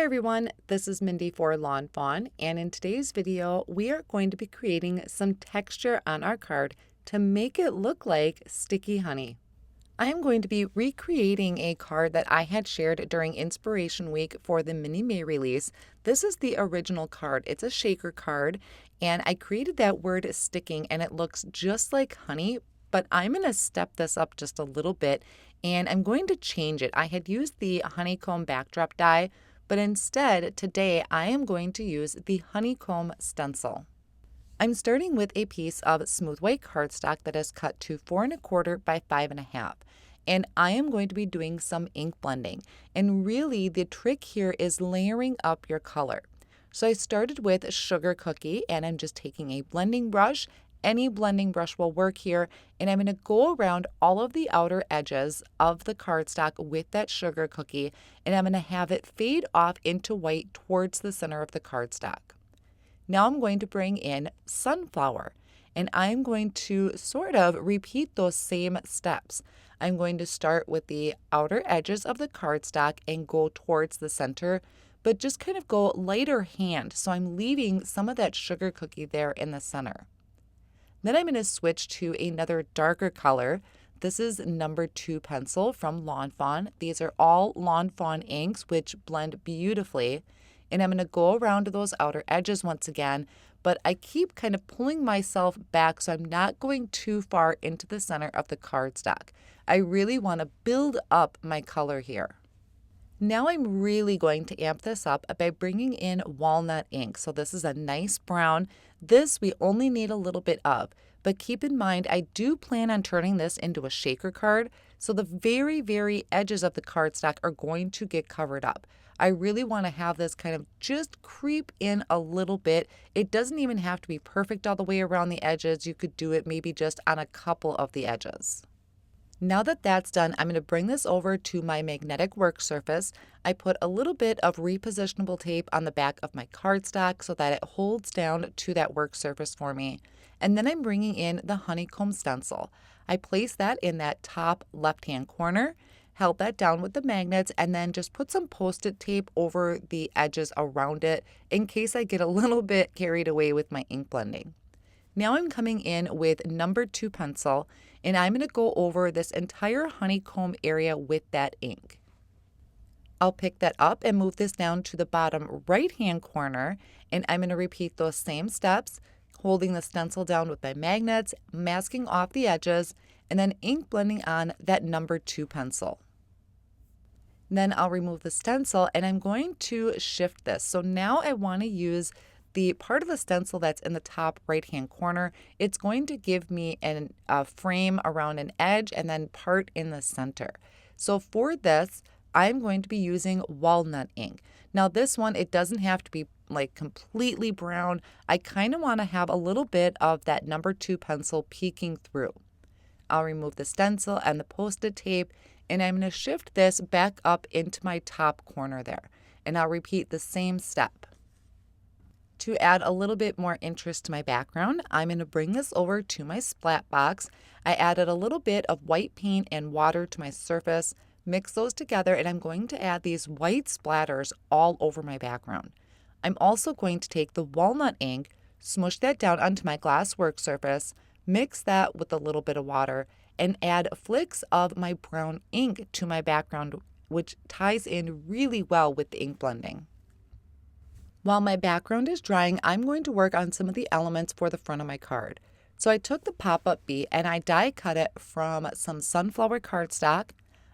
Hi everyone, this is Mindy for Lawn Fawn, and in today's video we are going to be creating some texture on our card to make it look like sticky honey. I am going to be recreating a card that I had shared during Inspiration Week for the Mini May release. This is the original card. It's a shaker card, and I created that word sticking and it looks just like honey, but I'm going to step this up just a little bit and I'm going to change it. I had used the Honeycomb Backdrop die, but instead today I am going to use the Honeycomb Stencil. I'm starting with a piece of smooth white cardstock that is cut to 4 1/4 by 5 1/2. And I am going to be doing some ink blending. And really the trick here is layering up your color. So I started with Sugar Cookie and I'm just taking a blending brush. Any blending brush will work here. And I'm going to go around all of the outer edges of the cardstock with that Sugar Cookie. And I'm going to have it fade off into white towards the center of the cardstock. Now I'm going to bring in Sunflower. And I'm going to sort of repeat those same steps. I'm going to start with the outer edges of the cardstock and go towards the center, but just kind of go lighter hand. So I'm leaving some of that Sugar Cookie there in the center. Then I'm going to switch to another darker color. This is number 2 pencil from Lawn Fawn. These are all Lawn Fawn inks, which blend beautifully. And I'm going to go around to those outer edges once again, but I keep kind of pulling myself back so I'm not going too far into the center of the cardstock. I really want to build up my color here. Now I'm really going to amp this up by bringing in Walnut Ink. So this is a nice brown. This we only need a little bit of, but keep in mind I do plan on turning this into a shaker card. So the very edges of the cardstock are going to get covered up. I really want to have this kind of just creep in a little bit. It doesn't even have to be perfect all the way around the edges. You could do it maybe just on a couple of the edges. Now that that's done, I'm going to bring this over to my magnetic work surface. I put a little bit of repositionable tape on the back of my cardstock so that it holds down to that work surface for me. And then I'm bringing in the Honeycomb Stencil. I place that in that top left-hand corner, held that down with the magnets, and then just put some Post-it tape over the edges around it in case I get a little bit carried away with my ink blending. Now I'm coming in with number 2 pencil, and I'm going to go over this entire honeycomb area with that ink. I'll pick that up and move this down to the bottom right-hand corner, and I'm going to repeat those same steps, holding the stencil down with my magnets, masking off the edges, and then ink blending on that number 2 pencil. Then I'll remove the stencil and I'm going to shift this. So now I want to use the part of the stencil that's in the top right-hand corner. It's going to give me a frame around an edge and then part in the center. So for this, I'm going to be using Walnut Ink. Now this one, it doesn't have to be like completely brown. I kind of want to have a little bit of that number 2 pencil peeking through. I'll remove the stencil and the Post-it tape, and I'm going to shift this back up into my top corner there. And I'll repeat the same step. To add a little bit more interest to my background, I'm going to bring this over to my Splat Box. I added a little bit of white paint and water to my surface, mix those together, and I'm going to add these white splatters all over my background. I'm also going to take the walnut ink, smush that down onto my glass work surface, mix that with a little bit of water, and add flicks of my brown ink to my background, which ties in really well with the ink blending. While my background is drying, I'm going to work on some of the elements for the front of my card. So I took the pop-up bee and I die cut it from some sunflower cardstock.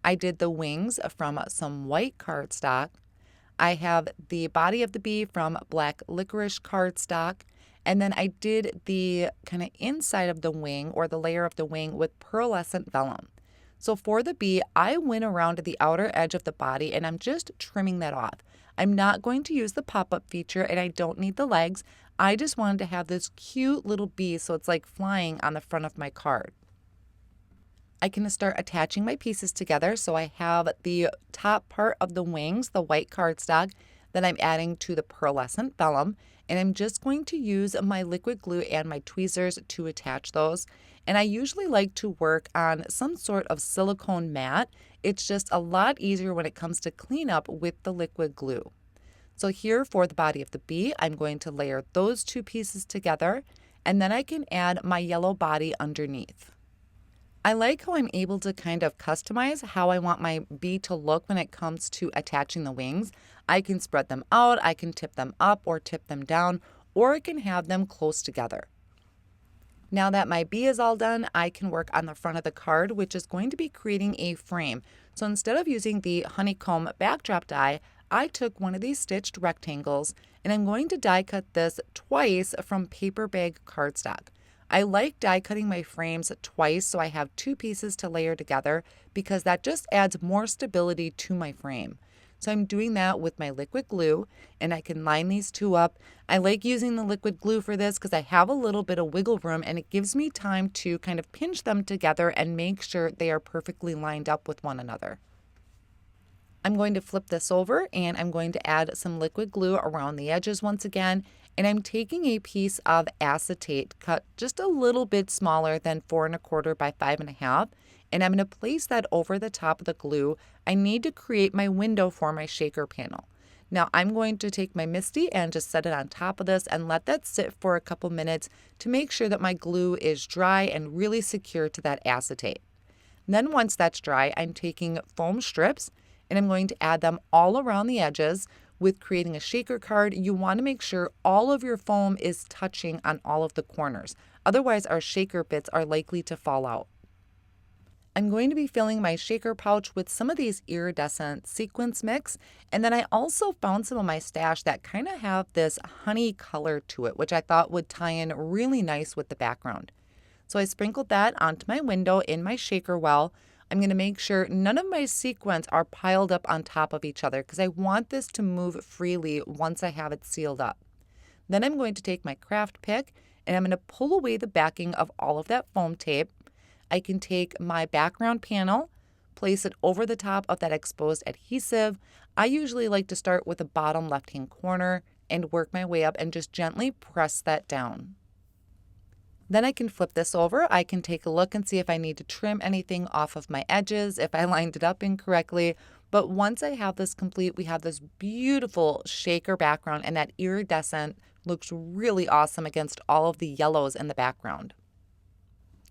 I did the wings from some white cardstock. I have the body of the bee from black licorice cardstock. And then I did the kind of inside of the wing or the layer of the wing with pearlescent vellum. So for the bee, I went around to the outer edge of the body and I'm just trimming that off. I'm not going to use the pop-up feature and I don't need the legs. I just wanted to have this cute little bee so it's like flying on the front of my card. I can start attaching my pieces together. So I have the top part of the wings, the white cardstock, that I'm adding to the pearlescent vellum. And I'm just going to use my liquid glue and my tweezers to attach those. And I usually like to work on some sort of silicone mat. It's just a lot easier when it comes to cleanup with the liquid glue. So here for the body of the bee, I'm going to layer those two pieces together, and then I can add my yellow body underneath. I like how I'm able to kind of customize how I want my bee to look when it comes to attaching the wings. I can spread them out, I can tip them up or tip them down, or I can have them close together. Now that my bee is all done, I can work on the front of the card, which is going to be creating a frame. So instead of using the Honeycomb Backdrop die, I took one of these stitched rectangles and I'm going to die cut this twice from paper bag cardstock. I like die cutting my frames twice so I have two pieces to layer together because that just adds more stability to my frame. So I'm doing that with my liquid glue and I can line these two up. I like using the liquid glue for this because I have a little bit of wiggle room and it gives me time to kind of pinch them together and make sure they are perfectly lined up with one another. I'm going to flip this over and I'm going to add some liquid glue around the edges once again. And I'm taking a piece of acetate cut just a little bit smaller than 4 1/4 by 5 1/2. And I'm going to place that over the top of the glue. I need to create my window for my shaker panel. Now I'm going to take my Misti and just set it on top of this and let that sit for a couple minutes to make sure that my glue is dry and really secure to that acetate. Then once that's dry, I'm taking foam strips and I'm going to add them all around the edges. With creating a shaker card, you want to make sure all of your foam is touching on all of the corners. Otherwise, our shaker bits are likely to fall out. I'm going to be filling my shaker pouch with some of these iridescent sequins mix. And then I also found some of my stash that kind of have this honey color to it, which I thought would tie in really nice with the background. So I sprinkled that onto my window in my shaker well. I'm going to make sure none of my sequins are piled up on top of each other because I want this to move freely once I have it sealed up. Then I'm going to take my craft pick and I'm going to pull away the backing of all of that foam tape. I can take my background panel, place it over the top of that exposed adhesive. I usually like to start with the bottom left-hand corner and work my way up and just gently press that down. Then I can flip this over. I can take a look and see if I need to trim anything off of my edges, if I lined it up incorrectly. But once I have this complete, we have this beautiful shaker background and that iridescent looks really awesome against all of the yellows in the background.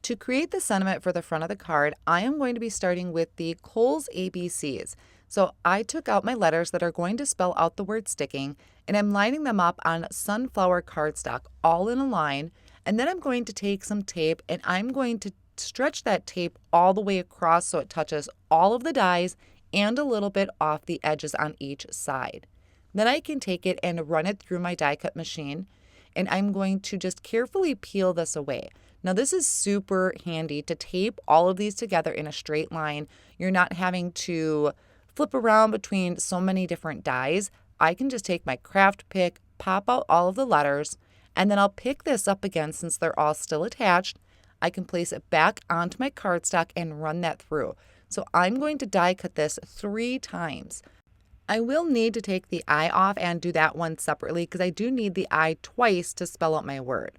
To create the sentiment for the front of the card, I am going to be starting with the Kohl's ABCs. So I took out my letters that are going to spell out the word sticking and I'm lining them up on sunflower cardstock all in a line. And then I'm going to take some tape and I'm going to stretch that tape all the way across so it touches all of the dies and a little bit off the edges on each side. Then I can take it and run it through my die cut machine and I'm going to just carefully peel this away. Now this is super handy to tape all of these together in a straight line. You're not having to flip around between so many different dies. I can just take my craft pick, pop out all of the letters, and then I'll pick this up again since they're all still attached. I can place it back onto my cardstock and run that through. So I'm going to die cut this 3 times. I will need to take the I off and do that one separately because I do need the I twice to spell out my word.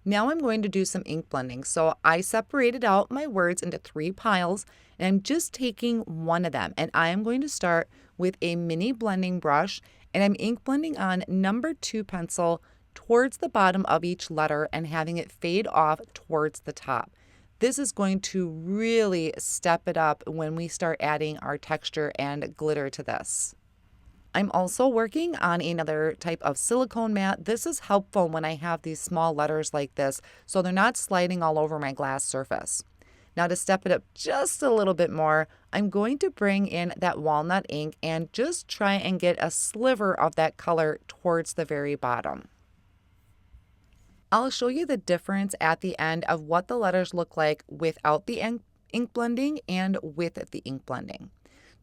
Now I'm going to do some ink blending. So I separated out my words into 3 piles and I'm just taking one of them. And I am going to start with a mini blending brush and I'm ink blending on number 2 pencil towards the bottom of each letter and having it fade off towards the top. This is going to really step it up when we start adding our texture and glitter to this. I'm also working on another type of silicone mat. This is helpful when I have these small letters like this, so they're not sliding all over my glass surface. Now to step it up just a little bit more, I'm going to bring in that walnut ink and just try and get a sliver of that color towards the very bottom. I'll show you the difference at the end of what the letters look like without the ink blending and with the ink blending.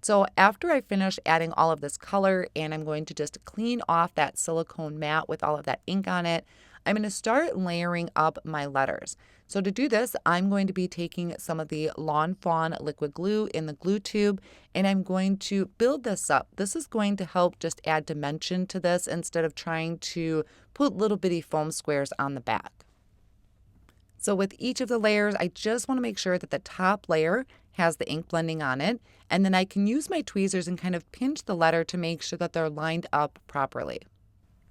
So after I finish adding all of this color and I'm going to just clean off that silicone mat with all of that ink on it, I'm going to start layering up my letters. So to do this, I'm going to be taking some of the Lawn Fawn liquid glue in the glue tube and I'm going to build this up. This is going to help just add dimension to this instead of trying to put little bitty foam squares on the back. So with each of the layers, I just want to make sure that the top layer has the ink blending on it, and then I can use my tweezers and kind of pinch the letter to make sure that they're lined up properly.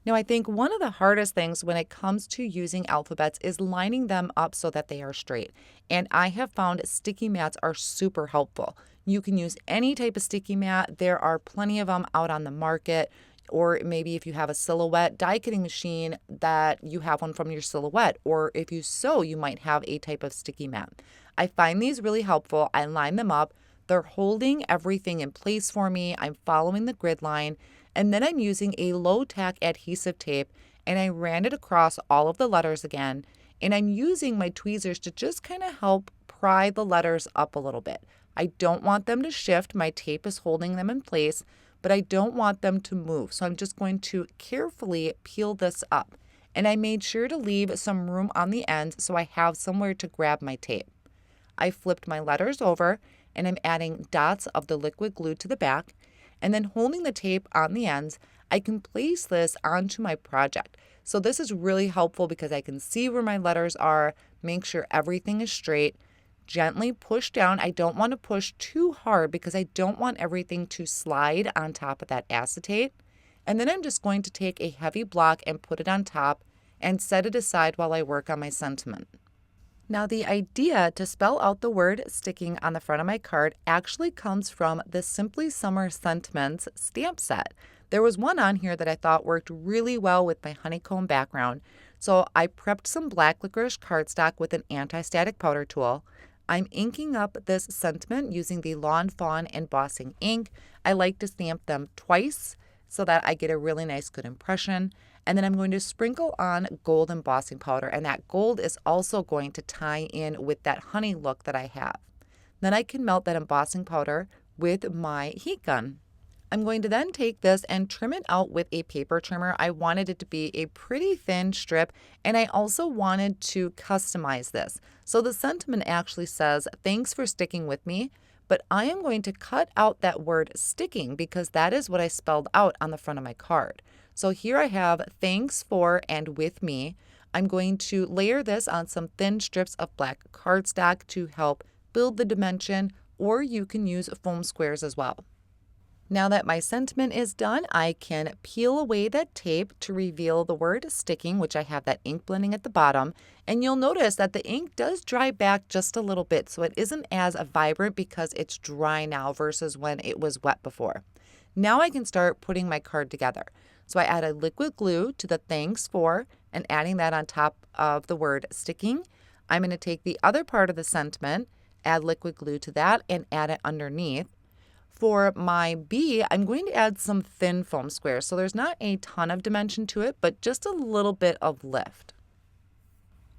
Now, I think one of the hardest things when it comes to using alphabets is lining them up so that they are straight. And I have found sticky mats are super helpful. You can use any type of sticky mat. There are plenty of them out on the market. Or maybe if you have a silhouette die cutting machine, that you have one from your silhouette. Or if you sew, you might have a type of sticky mat. I find these really helpful. I line them up. They're holding everything in place for me. I'm following the grid line. And then I'm using a low tack adhesive tape and I ran it across all of the letters again. And I'm using my tweezers to just kind of help pry the letters up a little bit. I don't want them to shift. My tape is holding them in place, but I don't want them to move. So I'm just going to carefully peel this up. And I made sure to leave some room on the ends so I have somewhere to grab my tape. I flipped my letters over and I'm adding dots of the liquid glue to the back. And then holding the tape on the ends, I can place this onto my project. So this is really helpful because I can see where my letters are, make sure everything is straight, gently push down. I don't want to push too hard because I don't want everything to slide on top of that acetate. And then I'm just going to take a heavy block and put it on top and set it aside while I work on my sentiment. Now, the idea to spell out the word sticking on the front of my card actually comes from the Simply Summer Sentiments stamp set. There was one on here that I thought worked really well with my honeycomb background. So I prepped some black licorice cardstock with an anti-static powder tool. I'm inking up this sentiment using the Lawn Fawn Embossing Ink. I like to stamp them twice so that I get a really nice good impression. And then I'm going to sprinkle on gold embossing powder, and that gold is also going to tie in with that honey look that I have. Then I can melt that embossing powder with my heat gun. I'm going to then take this and trim it out with a paper trimmer. I wanted it to be a pretty thin strip, and I also wanted to customize this. So the sentiment actually says, "Thanks for sticking with me," but I am going to cut out that word sticking because that is what I spelled out on the front of my card. So here I have "thanks for" and "with me." I'm going to layer this on some thin strips of black cardstock to help build the dimension, or you can use foam squares as well. Now that my sentiment is done, I can peel away that tape to reveal the word sticking, which I have that ink blending at the bottom. And you'll notice that the ink does dry back just a little bit, so it isn't as vibrant because it's dry now versus when it was wet before. Now I can start putting my card together. So I added liquid glue to the "thanks for" and adding that on top of the word sticking. I'm going to take the other part of the sentiment, add liquid glue to that, and add it underneath. For my B, I'm going to add some thin foam squares. So there's not a ton of dimension to it, but just a little bit of lift.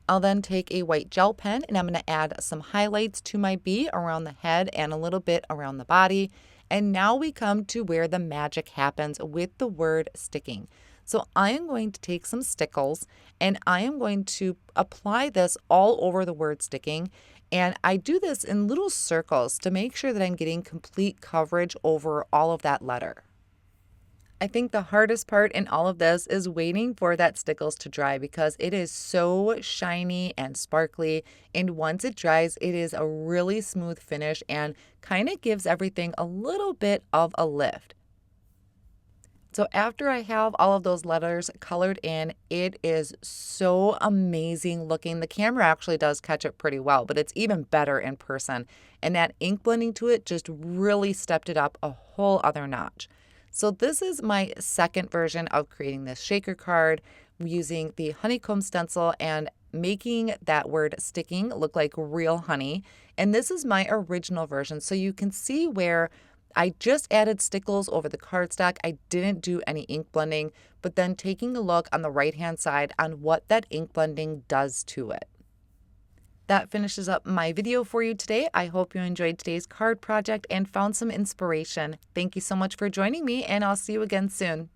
I'll then take a white gel pen and I'm going to add some highlights to my B around the head and a little bit around the body. And now we come to where the magic happens with the word sticking. So I am going to take some STICKLES and I am going to apply this all over the word sticking. And I do this in little circles to make sure that I'm getting complete coverage over all of that letter. I think the hardest part in all of this is waiting for that STICKLES to dry because it is so shiny and sparkly, and once it dries, it is a really smooth finish and kind of gives everything a little bit of a lift. So after I have all of those letters colored in, it is so amazing looking. The camera actually does catch it pretty well, but it's even better in person. And that ink blending to it just really stepped it up a whole other notch. So this is my second version of creating this shaker card using the Honeycomb Stencil and making that word sticking look like real honey. And this is my original version. So you can see where I just added STICKLES over the cardstock. I didn't do any ink blending, but then taking a look on the right-hand side on what that ink blending does to it. That finishes up my video for you today. I hope you enjoyed today's card project and found some inspiration. Thank you so much for joining me, and I'll see you again soon.